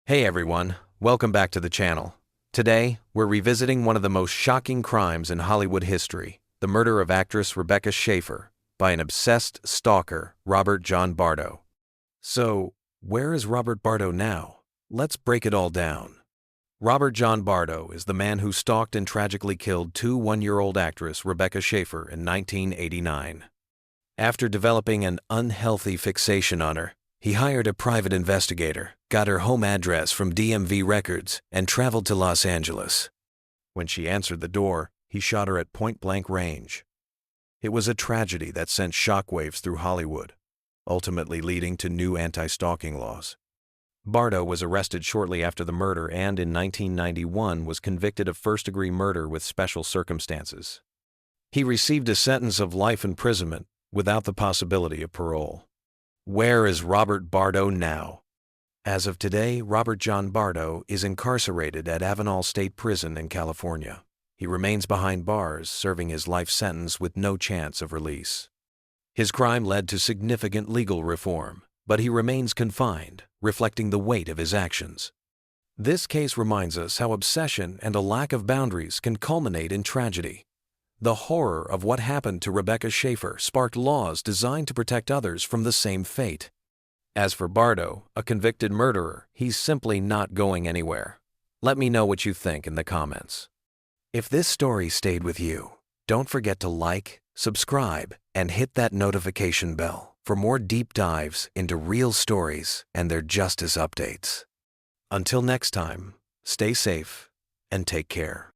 Hey everyone, welcome back to the channel. Today, we're revisiting one of the most shocking crimes in Hollywood history, the murder of actress Rebecca Schaeffer by an obsessed stalker, Robert John Bardo. So, where is Robert Bardo now? Let's break it all down. Robert John Bardo is the man who stalked and tragically killed two one-year-old actress Rebecca Schaeffer in 1989. After developing an unhealthy fixation on her, he hired a private investigator, got her home address from DMV records, and traveled to Los Angeles. When she answered the door, he shot her at point-blank range. It was a tragedy that sent shockwaves through Hollywood, ultimately leading to new anti-stalking laws. Bardo was arrested shortly after the murder and in 1991 was convicted of first-degree murder with special circumstances. He received a sentence of life imprisonment without the possibility of parole. Where is Robert Bardo now? As of today, Robert John Bardo is incarcerated at Avenal State Prison in California. He remains behind bars, serving his life sentence with no chance of release. His crime led to significant legal reform, but he remains confined, reflecting the weight of his actions. This case reminds us how obsession and a lack of boundaries can culminate in tragedy. The horror of what happened to Rebecca Schaeffer sparked laws designed to protect others from the same fate. As for Bardo, a convicted murderer, he's simply not going anywhere. Let me know what you think in the comments. If this story stayed with you, don't forget to like, subscribe, and hit that notification bell for more deep dives into real stories and their justice updates. Until next time, stay safe and take care.